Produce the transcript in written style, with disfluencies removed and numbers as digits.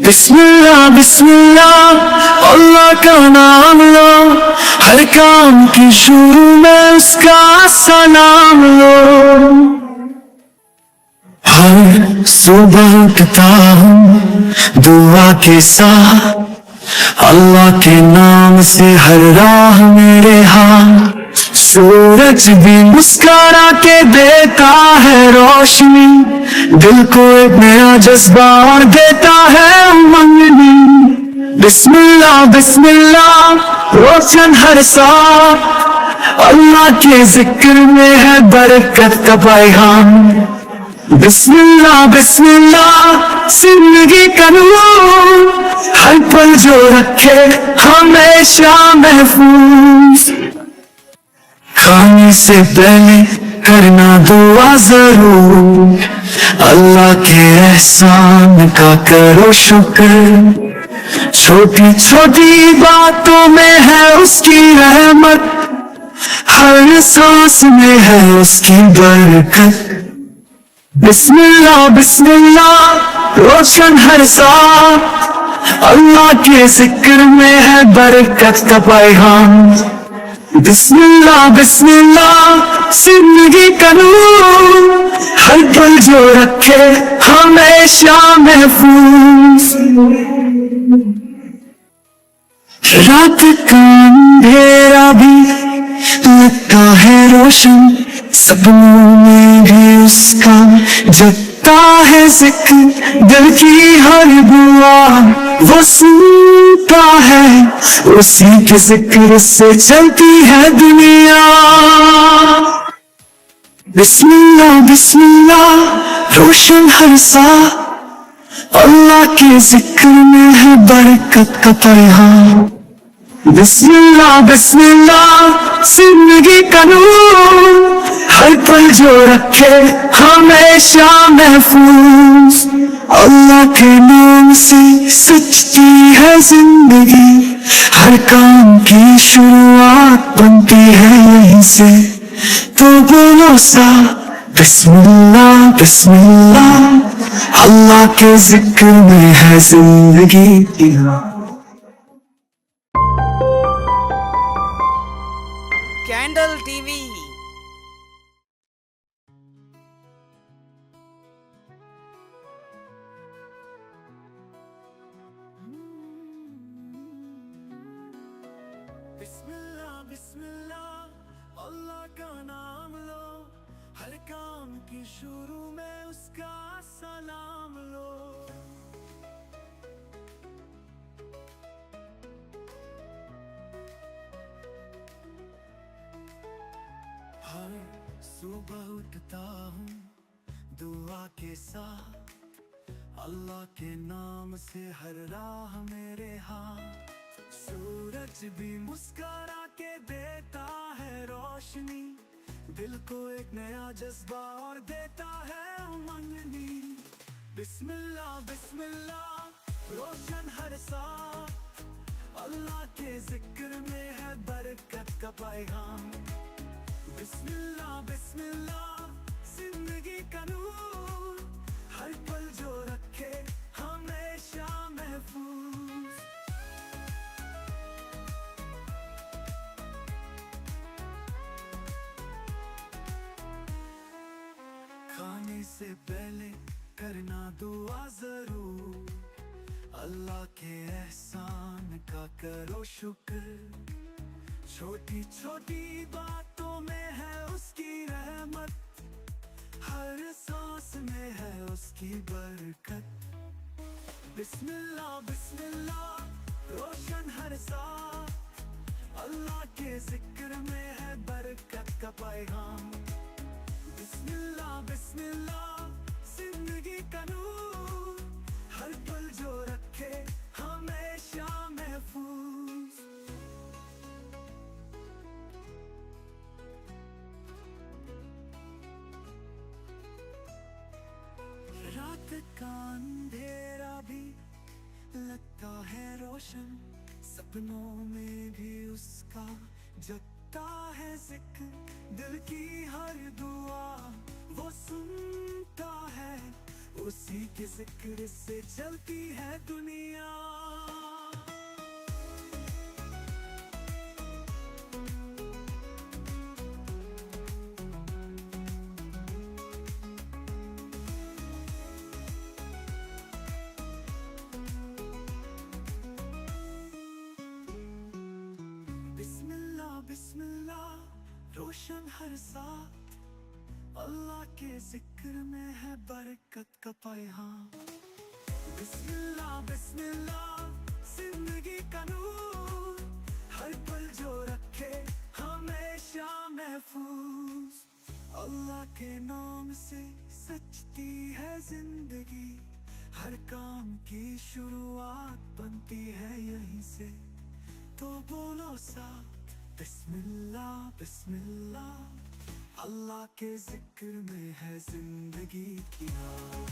बिस्मिल्लाह बिस्मिल्लाह अल्लाह का नाम लो, हर काम की शुरू में उसका सलाम लो। हर सुबह उठता हूँ दुआ के साथ, अल्लाह के नाम से हर राह मेरे हाथ। सूरज भी मुस्कुरा के देता है रोशनी, दिल को एक नया जज्बा और देता है उमंग। बिस्मिल्लाह बिस्मिल्लाह रोशन हर सांस, अल्लाह के जिक्र में है बरकत का पैगाम। बिस्मिल्लाह बिस्मिल्लाह जिंदगी का नूर, हर पल जो रखे हमेशा महफूज। खाने से पहले करना दुआ जरूर, अल्लाह के एहसान का करो शुक्र। छोटी छोटी बातों में है उसकी रहमत, हर सांस में है उसकी बरकत। बिस्मिल्लाह बिस्मिल्लाह रोशन हर सांस, अल्लाह के जिक्र में है बरकत का पैगाम। बिस्मिल्लाह बिस्मिल्लाह जिंदगी का नूर, हर पल जो रखे हमेशा महफूज। रात का अंधेरा भी लगता है रोशन, सपनों में भी उसका जगता है जिक्र। दिल की हर दुआ वो सुनता है, उसी के जिक्र से चलती है दुनिया। बिस्मिल्लाह बिस्मिल्लाह रोशन हर सांस, अल्लाह के जिक्र में है बरकत का पैगाम। बिस्मिल्लाह बिस्मिल्लाह जिंदगी का नूर, हर पल जो रखे हमेशा महफूज। अल्लाह के नाम से सजती है जिंदगी, हर काम की शुरुआत बनती है यहीं से। तो बोलो सा बिस्मिल्लाह बिस्मिल्लाह, अल्लाह के जिक्र में है जिंदगी। Candle TV. बिस्मिल्लाह बिस्मिल्लाह अल्लाह का नाम लो, हर काम की शुरू में उसका सलाम लो। हर सुबह उठता हूँ दुआ के साथ, अल्लाह के नाम से हर राह मेरे हाथ। सूरज भी मुस्कुरा के देता है रोशनी, दिल को एक नया जज्बा और देता है उमंगनी। बिस्मिल्लाह बिस्मिल्लाह रोशन हर सांस, अल्लाह के जिक्र में है बरकत का पैगाम। बिस्मिल्लाह बिस्मिल्लाह जिंदगी का नूर, हर पल जो रखे हमेशा महफूज। खाने से पहले करना दुआ जरूर, अल्लाह के एहसान का करो शुक्र। छोटी छोटी बातों में है उसकी रहमत, हर सांस में है उसकी बरकत। बिस्मिल्लाह बिस्मिल्लाह रोशन हर सांस, अल्लाह के जिक्र में है बरकत का पैगाम। बिस्मिल्लाह बिस्मिल्लाह जिंदगी का नूर, हर पल जो रखे हमेशा महफूज। रात का अंधेरा भी लगता है रोशन, सपनों में भी उसका जगता है जिक्र। दिल की हर दुआ वो सुनता है, उसी के जिक्र से चलती है दुनिया। बिस्मिल्लाह बिस्मिल्लाह रोशन हर साथ, अल्लाह के जिक्र में है बरकत का पैगाम। बिस्मिल्लाह बिस्मिल्लाह जिंदगी का नूर, हर पल जो रखे हमेशा महफूज। अल्लाह के नाम से सजती है जिंदगी, हर काम की शुरुआत बनती है यहीं से। तो बोलो साथ बिस्मिल्लाह बिस्मिल्लाह, अल्लाह के जिक्र में है जिंदगी की राह।